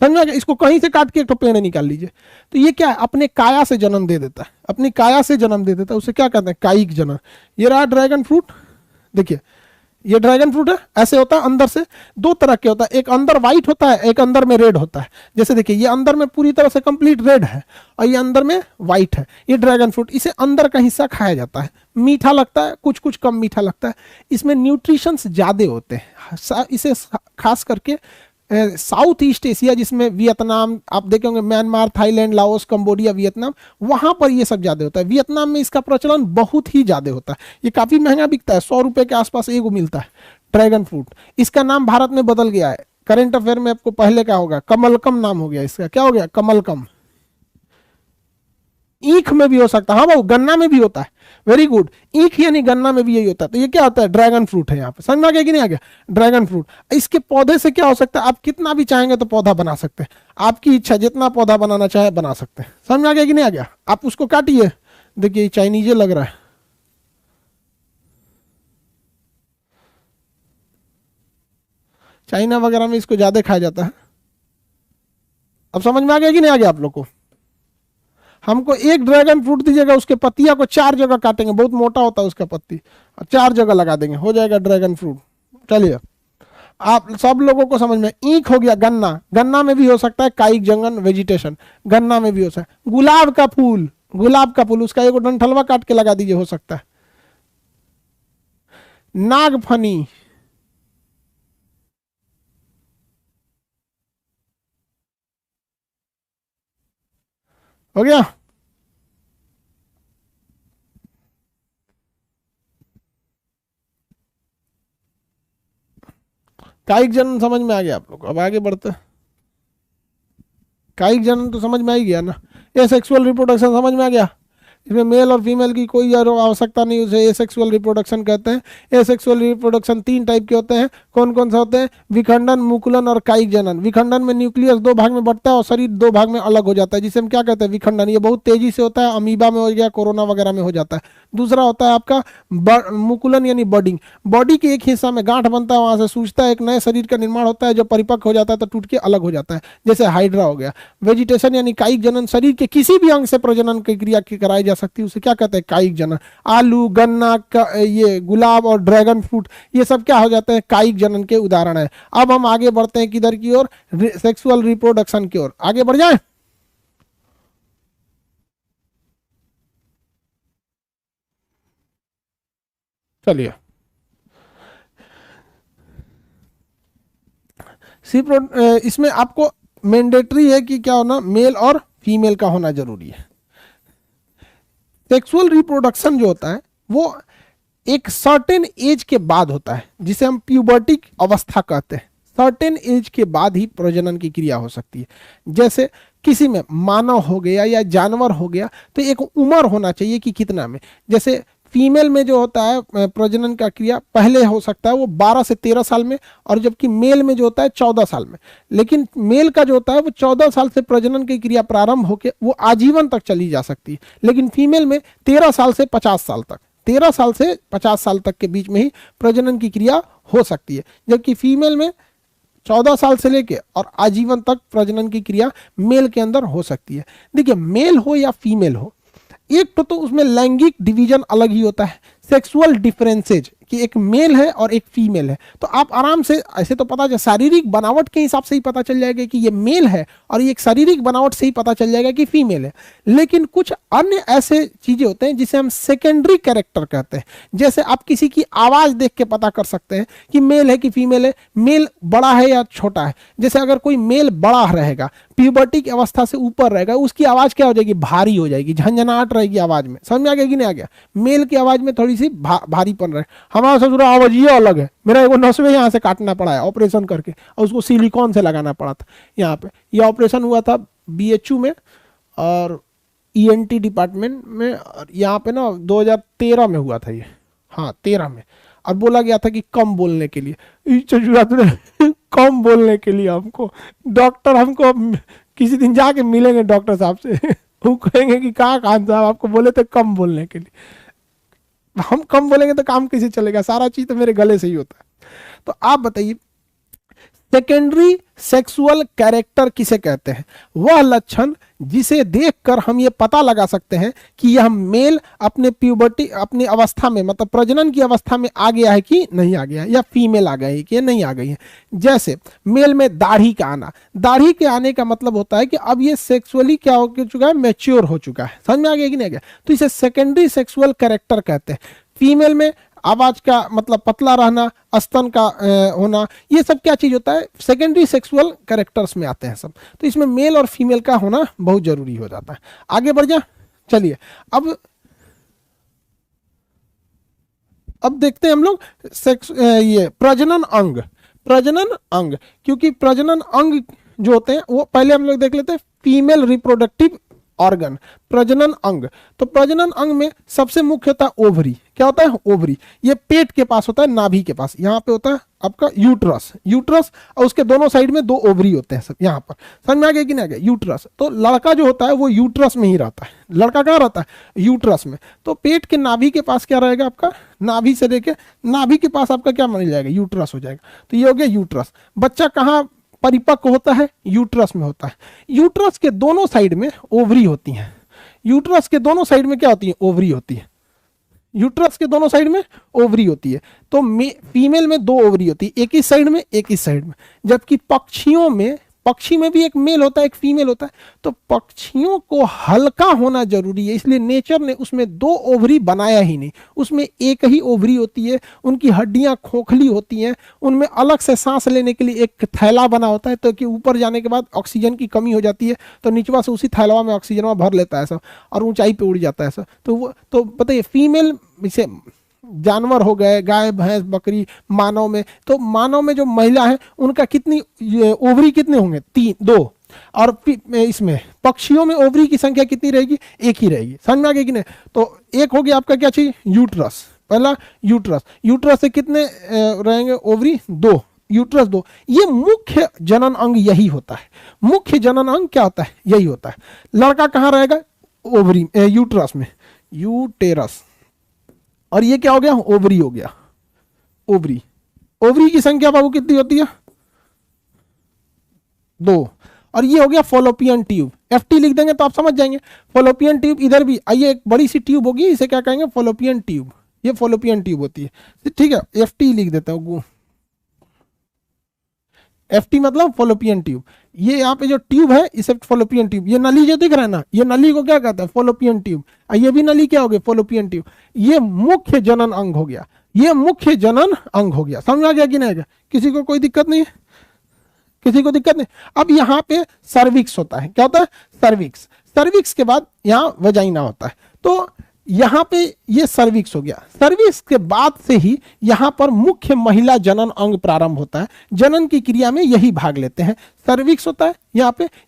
समझ गया? इसको कहीं से काट के एक तो पेड़ निकाल लीजिए। तो ये क्या है, अपने काया से जन्म दे देता है, अपनी काया से जन्म दे देता है, उसे क्या कहते हैं, कायिक जनन। ये रहा ड्रैगन फ्रूट, देखिए ये ड्रैगन फ्रूट है, ऐसे होता है अंदर से। दो तरह के होता है, एक अंदर व्हाइट होता है, एक अंदर में रेड होता है। जैसे देखिए ये अंदर में पूरी तरह से कंप्लीट रेड है और ये अंदर में व्हाइट है। ये ड्रैगन फ्रूट, इसे अंदर का हिस्सा खाया जाता है, मीठा लगता है, कुछ कुछ कम मीठा लगता है। इसमें न्यूट्रिशंस ज्यादा होते हैं। इसे खास करके साउथ ईस्ट एशिया, जिसमें वियतनाम आप देखे होंगे, Myanmar, Thailand, Laos, Cambodia, Vietnam, वहां पर ये सब ज्यादा होता है। वियतनाम में इसका प्रचलन बहुत ही ज्यादा होता है। ये काफी महंगा बिकता है, 100 रुपए के आसपास एगो मिलता है ड्रैगन फ्रूट। इसका नाम भारत में बदल गया है, करंट अफेयर में आपको पहले क्या होगा, कमलकम नाम हो गया इसका। क्या हो गया, कमलकम। ईख में भी हो सकता है, हाँ बाबू गन्ना में भी होता है, वेरी गुड, ईख यानी गन्ना में भी यही होता है। तो ये क्या होता है, ड्रैगन फ्रूट है। यहाँ पे समझ में आ गया कि नहीं आ गया, ड्रैगन फ्रूट। इसके पौधे से क्या हो सकता है, आप कितना भी चाहेंगे तो पौधा बना सकते हैं, आपकी इच्छा, जितना पौधा बनाना चाहे बना सकते हैं। समझ में आ गया कि नहीं आ गया? आप उसको काटिए, देखिए चाइनीजे लग रहा है, चाइना वगैरह में इसको ज्यादा खाया जाता है। अब समझ में आ गया कि नहीं आ गया आप लोग को? हमको एक ड्रैगन फ्रूट दीजिएगा, उसके पत्तियां को 4 जगह काटेंगे, बहुत मोटा होता है उसका पत्ती, और 4 जगह लगा देंगे, हो जाएगा ड्रैगन फ्रूट। चलिए, आप सब लोगों को समझ में। ईख हो गया, गन्ना, गन्ना में भी हो सकता है कायिक जंगन वेजिटेशन, गन्ना में भी हो सकता है। गुलाब का फूल, गुलाब का फूल, उसका एक डंठलवा काट के लगा दीजिए, हो सकता है। नागफनी, हो गया। कायिक जनन समझ में आ गया आप लोग को? अब आगे बढ़ते हैं। कायिक जनन तो समझ में आ ही गया ना। ये सेक्सुअल रिप्रोडक्शन समझ में आ गया, इसमें मेल और फीमेल की कोई आवश्यकता नहीं, उसे एसेक्सुअल रिप्रोडक्शन कहते हैं। एसेक्सुअल रिप्रोडक्शन 3 टाइप के होते हैं। कौन कौन से होते हैं? विखंडन, मुकुलन और कायिक जनन। विखंडन में न्यूक्लियस 2 भाग में बढ़ता है और शरीर 2 भाग में अलग हो जाता है, जिसे हम क्या कहते हैं? विखंडन। ये बहुत तेजी से होता है, अमीबा में हो गया, कोरोना वगैरह में हो जाता है। दूसरा होता है आपका मुकुलन यानी बडिंग। बॉडी के एक हिस्सा में गांठ बनता है, वहां से सूजता है, एक नए शरीर का निर्माण होता है, जो परिपक्व हो जाता है तो टूट के अलग हो जाता है, जैसे हाइड्रा हो गया। वेजिटेशन यानी कायिक जनन, शरीर के किसी भी अंग से प्रजनन की क्रिया कराई जा सकती है, उसे क्या कहते हैं? कायिक जनन। आलू, गन्ना का, ये गुलाब और ड्रैगन फ्रूट, ये सब क्या हो जाते हैं? कायिक जनन के उदाहरण है। अब हम आगे बढ़ते हैं किधर की ओर? सेक्सुअल रिप्रोडक्शन की ओर। आगे बढ़ जाए। चलिए, इसमें आपको मैंडेटरी है कि क्या होना? मेल और फीमेल का होना जरूरी है। सेक्सुअल रिप्रोडक्शन जो होता है वो एक सर्टेन एज के बाद होता है, जिसे हम प्यूबर्टिक अवस्था कहते हैं। सर्टेन एज के बाद ही प्रजनन की क्रिया हो सकती है। जैसे किसी में मानव हो गया या जानवर हो गया तो एक उम्र होना चाहिए कि कितना में। जैसे फीमेल में जो होता है प्रजनन का क्रिया पहले हो सकता है वो 12 से 13 साल में, और जबकि मेल में जो होता है 14 साल में। लेकिन मेल का जो होता है वो 14 साल से प्रजनन की क्रिया प्रारंभ होकर वो आजीवन तक चली जा सकती है। लेकिन फीमेल में 13 साल से 50 साल तक, 13 साल से 50 साल तक के बीच में ही प्रजनन की क्रिया हो सकती है। जबकि फीमेल में 14 साल से लेके और आजीवन तक प्रजनन की क्रिया मेल के अंदर हो सकती है। देखिए, मेल हो या फीमेल हो, एक तो उसमें लैंगिक डिवीजन अलग ही होता है, सेक्सुअल डिफरेंसेज, कि एक मेल है और एक फीमेल है। तो आप आराम से ऐसे तो पता चल, शारीरिक बनावट के हिसाब से ही पता चल जाएगा कि ये मेल है, और ये एक शारीरिक बनावट से ही पता चल जाएगा कि फीमेल है। लेकिन कुछ अन्य ऐसे चीजें होते हैं जिसे हम सेकेंडरी कैरेक्टर कहते हैं। जैसे आप किसी की आवाज देख के पता कर सकते हैं कि मेल है कि फीमेल है, मेल बड़ा है या छोटा है। जैसे अगर कोई मेल बड़ा रहेगा, प्यूबर्टी की अवस्था से ऊपर रहेगा, उसकी आवाज क्या हो जाएगी? भारी हो जाएगी, झंझनाहट रहेगी आवाज में। समझ में आ गया कि नहीं आ गया? मेल की आवाज में थोड़ी सी भारीपन रहे। हमारा ससुरा आवाज ये अलग है, मेरा एगो नसवे यहाँ से काटना पड़ा है ऑपरेशन करके, और उसको सिलिकॉन से लगाना पड़ा था यहाँ पे। ये ऑपरेशन हुआ था बीएचयू में और ईएनटी डिपार्टमेंट में, और यहाँ पे ना 2013 में हुआ था ये, हाँ 13 में। और बोला गया था कि कम बोलने के लिए, कम बोलने के लिए हमको डॉक्टर, हमको किसी दिन जाके मिलेंगे डॉक्टर साहब से वो कहेंगे कि कहाँ खान साहब आपको बोले थे कम बोलने के लिए। हम कम बोलेंगे तो काम कैसे चलेगा? सारा चीज तो मेरे गले से ही होता है। तो आप बताइए, सेकेंडरी सेक्सुअल कैरेक्टर किसे कहते हैं? वह लक्षण जिसे देखकर हम ये पता लगा सकते हैं कि यह मेल अपने प्यूबर्टी, अपनी अवस्था में, मतलब प्रजनन की अवस्था में आ गया है कि नहीं आ गया, या फीमेल आ गई है कि नहीं आ गई है। जैसे मेल में दाढ़ी का आना, दाढ़ी के आने का मतलब होता है कि अब ये सेक्सुअली क्या हो चुका है? मैच्योर हो चुका है। समझ में आ गया कि नहीं आ गया? तो इसे सेकेंडरी सेक्सुअल कैरेक्टर कहते हैं। फीमेल में आवाज का मतलब पतला रहना, स्तन का होना, ये सब क्या चीज होता है? सेकेंडरी सेक्सुअल कैरेक्टर्स में आते हैं सब। तो इसमें मेल और फीमेल का होना बहुत जरूरी हो जाता है। आगे बढ़ जा। चलिए, अब देखते हैं हम लोग ये प्रजनन अंग। प्रजनन अंग, क्योंकि प्रजनन अंग जो होते हैं वो पहले हम लोग देख लेते हैं। फीमेल रिप्रोडक्टिव ऑर्गन, प्रजनन अंग। तो प्रजनन अंग में सबसे मुख्य होता है ओवरी। क्या होता है? ओवरी। ये पेट के पास होता है, नाभि के पास। यहाँ पे होता है आपका यूट्रस, यूट्रस, और उसके दोनों साइड में 2 ओवरी होते हैं सब यहाँ पर। समझ में आ गया कि नहीं आ गया? यूट्रस। तो लड़का जो होता है वो यूट्रस में ही रहता है। लड़का कहाँ रहता है? यूट्रस में। तो पेट के नाभि के पास क्या रहेगा आपका? नाभि से लेके नाभि के पास आपका क्या मान जाएगा? यूट्रस हो जाएगा। तो ये हो गया यूट्रस। बच्चा कहाँ परिपक्व होता है? यूट्रस में होता है। यूट्रस के दोनों साइड में ओवरी होती हैं। यूट्रस के दोनों साइड में क्या होती है, ओवरी होती है। यूट्रस के दोनों साइड में ओवरी होती है। तो फीमेल में 2 ओवरी होती है, एक इस साइड में एक इस साइड में। जबकि पक्षियों में, पक्षी में भी एक मेल होता है एक फीमेल होता है। तो पक्षियों को हल्का होना जरूरी है, इसलिए नेचर ने उसमें 2 ओवरी बनाया ही नहीं, उसमें एक ही ओवरी होती है। उनकी हड्डियां खोखली होती हैं, उनमें अलग से सांस लेने के लिए एक थैला बना होता है, तो कि ऊपर जाने के बाद ऑक्सीजन की कमी हो जाती है तो निचवा से उसी थैलावा में ऑक्सीजन भर लेता है सब, और ऊंचाई पे उड़ जाता है सब। तो वो तो बताइए, फीमेल से जानवर हो गए, गाय भैंस बकरी, मानव में, तो मानव में जो महिला है उनका कितनी ओवरी कितने होंगे, 2। और इसमें पक्षियों में ओवरी की संख्या कितनी रहेगी, 1 ही रहेगी। समझ में आ गया कि नहीं? तो एक हो गया आपका क्या चाहिए, यूट्रस। पहला यूट्रस, यूट्रस से कितने रहेंगे ओवरी, 2, यूट्रस 2। ये मुख्य जनन अंग यही होता है। मुख्य जनन अंग क्या होता है, यही होता है। लड़का कहाँ रहेगा, ओवरी, यूट्रस में, यूटेरस। और ये क्या हो गया, ओवरी हो गया, ओवरी। ओवरी की संख्या बाबू कितनी होती है, 2। और ये हो गया फॉलोपियन ट्यूब, एफटी लिख देंगे तो आप समझ जाएंगे। फॉलोपियन ट्यूब इधर भी आइए, एक बड़ी सी ट्यूब होगी, इसे क्या कहेंगे, फॉलोपियन ट्यूब। ये फॉलोपियन ट्यूब होती है, ठीक है, एफटी लिख देता हूं। एफटी मतलब फॉलोपियन ट्यूब। ये यहाँ पे जो ट्यूब है इसे फॉलोपियन ट्यूब, ये नली जो दिख रहा है ना, ये नली को क्या कहता है, फॉलोपियन ट्यूब। ये भी नली क्या हो गई, फॉलोपियन ट्यूब। ये मुख्य जनन अंग हो गया, ये मुख्य जनन अंग हो गया। समझ आ गया कि नहीं? किसी को कोई दिक्कत नहीं है, किसी को दिक्कत नहीं? अब यहाँ पे सर्विक्स होता है, क्या होता है, सर्विक्स। सर्विक्स के बाद यहाँ वजाइना होता है। तो यहाँ पे ये सर्विक्स हो गया। सर्विक्स के बाद से ही यहाँ पर मुख्य महिला जनन अंग प्रारंभ होता है। जनन की क्रिया में यही भाग लेते हैं, सर्विक्स होता है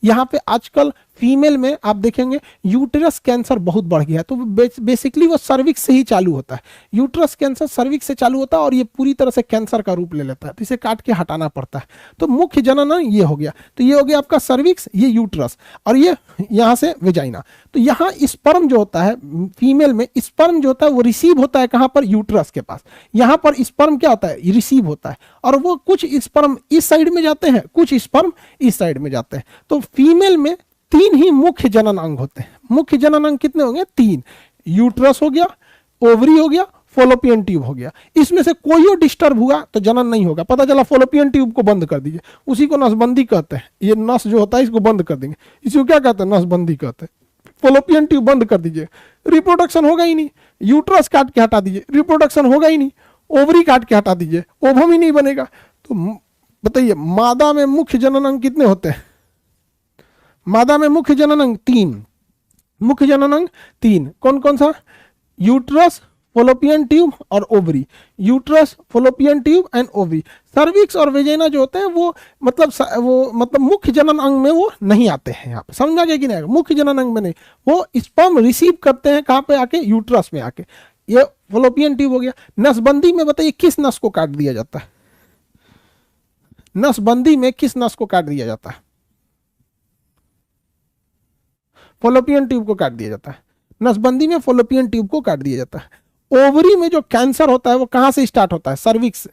यहाँ पे आजकल फीमेल में आप देखेंगे यूटेरस कैंसर बहुत बढ़ गया है। तो बेसिकली वो सर्विक्स से ही चालू होता है। यूटेरस कैंसर सर्विक्स से चालू होता है और ये पूरी तरह से कैंसर का रूप ले लेता है, तो इसे काट के हटाना पड़ता है। तो मुख्य जनन ये हो गया, तो ये हो गया आपका सर्विक्स, ये यूटेरस, और ये यहाँ से वेजाइना। तो यहाँ स्पर्म जो होता है फीमेल में, स्पर्म जो होता है वो रिसीव होता है कहाँ पर, यूटेरस के पास। यहाँ पर स्पर्म क्या होता है, रिसीव होता है, और वो कुछ स्पर्म इस साइड में जाते हैं, कुछ स्पर्म इस साइड में जाते हैं। तो फीमेल में 3 ही मुख्य जनन अंग होते हैं। मुख्य जनन अंग कितने होंगे, 3। यूट्रस हो गया, ओवरी हो गया, फॉलोपियन ट्यूब हो गया। इसमें से कोई डिस्टर्ब हुआ तो जनन नहीं होगा। पता चला फॉलोपियन ट्यूब को बंद कर दीजिए, उसी को नसबंदी कहते हैं। ये नस जो होता है इसको बंद कर देंगे, इसी को क्या कहते हैं, नसबंदी कहते हैं। फॉलोपियन ट्यूब बंद कर दीजिए, रिप्रोडक्शन होगा ही नहीं। यूट्रस काट के हटा दीजिए, रिप्रोडक्शन होगा ही नहीं। ओवरी काट के हटा दीजिए, ओवम ही नहीं बनेगा। तो बताइए, मादा में मुख्य जनन अंग कितने होते हैं? मादा में मुख्य जनन अंग 3। मुख्य जनन अंग 3 कौन कौन सा, यूट्रस, फॉलोपियन ट्यूब और ovary. Uterus, Fallopian tube and ovary. Cervix और वेजाइना जो होते हैं वो मतलब मुख्य जनन अंग में वो नहीं आते हैं। यहाँ पे समझा गया कि नहीं? मुख्य जनन अंग में नहीं, वो स्पर्म रिसीव करते हैं कहाँ पे आके, यूट्रस में आके। ये फॉलोपियन ट्यूब हो गया। नसबंदी में बताइए किस नस को काट दिया जाता है? नसबंदी में किस नस को काट दिया जाता है? फॉलोपियन ट्यूब को काट दिया जाता है। नसबंदी में फॉलोपियन ट्यूब को काट दिया जाता है। ओवरी में जो कैंसर होता है वो कहां से स्टार्ट होता है, सर्विक्स से।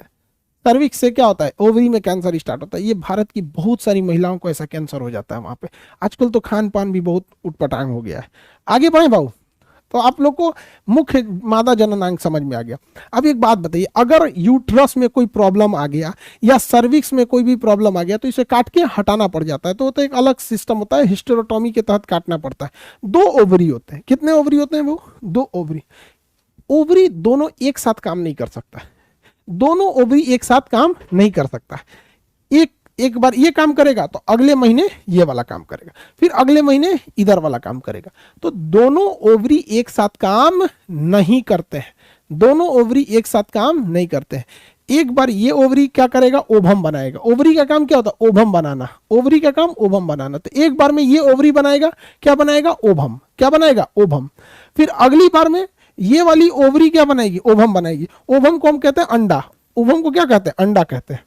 सर्विक्स से क्या होता है, ओवरी में कैंसर स्टार्ट होता है। ये भारत की बहुत सारी महिलाओं को ऐसा कैंसर हो जाता है वहां पे। आजकल तो खान पान भी बहुत उटपटांग हो गया है। आगे बढ़े भाऊ, तो आप लोग को मुख्य मादा जननांग समझ में आ गया। अब एक बात बताइए, अगर यूट्रस में कोई प्रॉब्लम आ गया या सर्विक्स में कोई भी प्रॉब्लम आ गया तो इसे काट के हटाना पड़ जाता है। तो एक अलग सिस्टम होता है, हिस्टेरोटॉमी के तहत काटना पड़ता है। 2 ओवरी होते हैं। कितने ओवरी होते हैं वो? 2 ओवरी। ओवरी दोनों एक साथ काम नहीं कर सकता, दोनों ओवरी एक साथ काम नहीं कर सकता। एक बार ये काम करेगा तो अगले महीने ये वाला काम करेगा, फिर अगले महीने इधर वाला काम करेगा। तो दोनों ओवरी एक साथ काम नहीं करते हैं, दोनों ओवरी एक साथ काम नहीं करते हैं। एक बार ये ओवरी क्या करेगा, ओवम बनाएगा। ओवरी का काम क्या होता है, ओवम बनाना। ओवरी का काम ओवम बनाना। तो एक बार में ये ओवरी बनाएगा, क्या बनाएगा, ओवम। क्या बनाएगा, ओवम। फिर अगली बार में ये वाली ओवरी क्या बनाएगी, ओवम बनाएगी। ओवम को हम कहते हैं अंडा। ओवम को क्या कहते हैं, अंडा कहते हैं।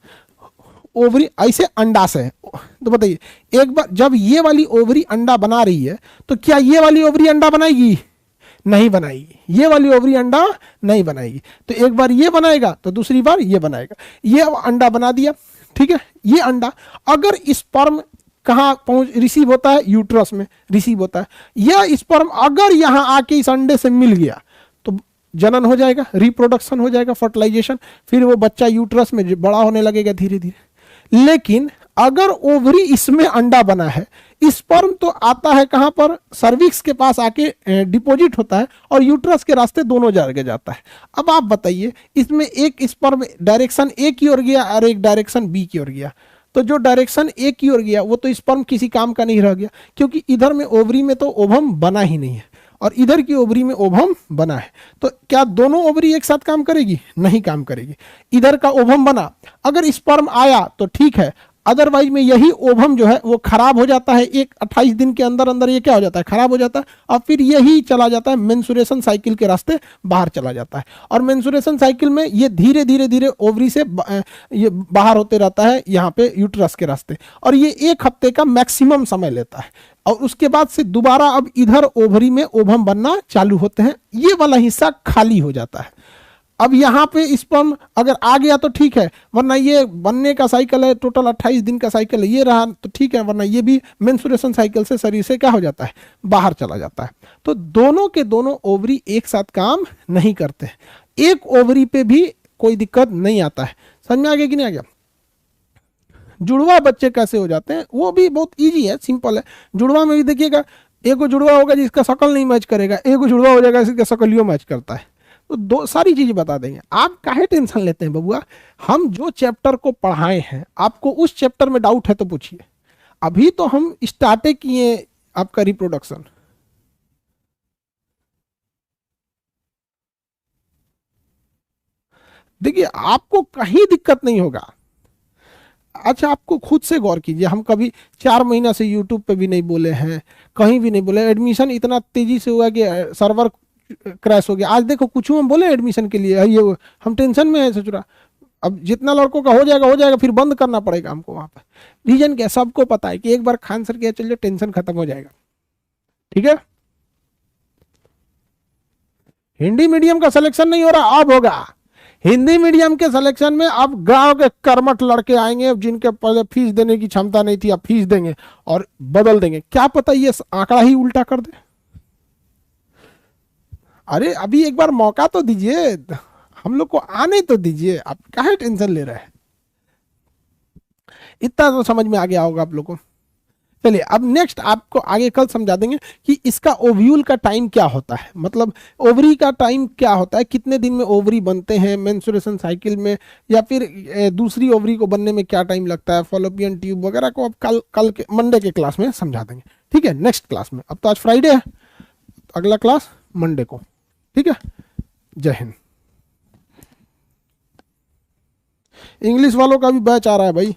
ओवरी ऐसे अंडा से। तो बताइए, एक बार जब ये वाली ओवरी अंडा बना रही है तो क्या ये वाली ओवरी अंडा बनाएगी, नहीं बनाएगी। ये वाली ओवरी अंडा नहीं बनाएगी। तो एक बार ये बनाएगा तो दूसरी बार ये बनाएगा। ये अंडा बना दिया, ठीक है। ये अंडा अगर स्पर्म कहाँ पहुंच रिसीव होता है, यूट्रस में रिसीव होता है। यह स्पर्म अगर यहाँ आके इस अंडे से मिल गया तो जनन हो जाएगा, रिप्रोडक्शन हो जाएगा, फर्टिलाइजेशन, फिर वो बच्चा यूट्रस में बड़ा होने लगेगा धीरे धीरे। लेकिन अगर ओवरी इसमें अंडा बना है, स्पर्म तो आता है कहां पर, सर्विक्स के पास आके डिपॉजिट होता है और यूट्रस के रास्ते दोनों जगह जाता है। अब आप बताइए, इसमें एक स्पर्म डायरेक्शन ए की ओर गया और एक डायरेक्शन बी की ओर गया, तो जो डायरेक्शन ए की ओर गया वो तो स्पर्म किसी काम का नहीं रह गया, क्योंकि इधर में ओवरी में तो ओवम बना ही नहीं है और इधर की ओवरी में ओवम बना है। तो क्या दोनों ओवरी एक साथ काम करेगी? नहीं काम करेगी। इधर का ओवम बना, अगर स्पर्म आया तो ठीक है, अदरवाइज में यही ओवम जो है वो खराब हो जाता है, एक 28 दिन के अंदर अंदर ये क्या हो जाता है, खराब हो जाता है, और फिर यही चला जाता है मेंसुरेशन साइकिल के रास्ते बाहर चला जाता है। और मेंसुरेशन साइकिल में ये धीरे धीरे धीरे ओवरी से ये बाहर होते रहता है यहाँ पे यूट्रस के रास्ते, और ये 1 हफ्ते का मैक्सिमम समय लेता है। और उसके बाद से दोबारा अब इधर ओवरी में ओवम बनना चालू होते हैं, ये वाला हिस्सा खाली हो जाता है। अब यहाँ पे स्पर्म अगर आ गया तो ठीक है, वरना ये बनने का साइकिल है, टोटल 28 दिन का साइकिल है, ये रहा तो ठीक है, वरना ये भी मेंसुरेशन साइकिल से शरीर से क्या हो जाता है, बाहर चला जाता है। तो दोनों के दोनों ओवरी एक साथ काम नहीं करते। एक ओवरी पे भी कोई दिक्कत नहीं आता है। समझ में आ गया कि नहीं आ गया? जुड़वा बच्चे कैसे हो जाते हैं वो भी बहुत ईजी है, सिंपल है। जुड़वा में भी देखिएगा, एक जुड़वा होगा जिसका शकल नहीं मैच करेगा, एक जुड़वा हो जाएगा जिसका शकलियो मैच करता है, तो दो सारी चीजें बता देंगे। आप काहे टेंशन लेते हैं बबुआ, हम जो चैप्टर को पढ़ाए हैं आपको उस चैप्टर में डाउट है तो पूछिए। अभी तो हम स्टार्ट किए आपका रिप्रोडक्शन। देखिए आपको कहीं दिक्कत नहीं होगा। अच्छा आपको खुद से गौर कीजिए, हम कभी 4 महीना से यूट्यूब पे भी नहीं बोले हैं, कहीं भी नहीं बोले। एडमिशन इतना तेजी से हुआ कि सर्वर क्रैश हो गया। आज देखो कुछ हम बोले एडमिशन के लिए, ये हम टेंशन में है सचुरा। अब जितना लड़कों का हो जाएगा, फिर बंद करना पड़ेगा हमको वहां पर। रीजन क्या, सबको पता है कि एक बार खान सर के चल जाए टेंशन खत्म हो जाएगा। ठीक है, हिंदी मीडियम का सिलेक्शन नहीं हो रहा, अब होगा। हिंदी मीडियम के सिलेक्शन में अब गांव के कर्मठ लड़के आएंगे जिनके पहले फीस देने की क्षमता नहीं थी, अब फीस देंगे और बदल देंगे। क्या पता ये आंकड़ा ही उल्टा कर दे। अरे अभी एक बार मौका तो दीजिए, हम लोग को आने तो दीजिए, आप काहे टेंशन ले रहे हैं। इतना तो समझ में आ गया होगा आप लोगों को। चलिए अब नेक्स्ट आपको आगे कल समझा देंगे कि इसका ओव्यूल का टाइम क्या होता है, मतलब ओवरी का टाइम क्या होता है, कितने दिन में ओवरी बनते हैं मेंस्ट्रुएशन साइकिल में, या फिर दूसरी ओवरी को बनने में क्या टाइम लगता है, फॉलोपियन ट्यूब वगैरह को अब कल के मंडे के क्लास में समझा देंगे। ठीक है, नेक्स्ट क्लास में। अब तो आज फ्राइडे है, अगला क्लास मंडे को। ठीक है, जय हिंद। इंग्लिश वालों का भी बैच आ रहा है भाई।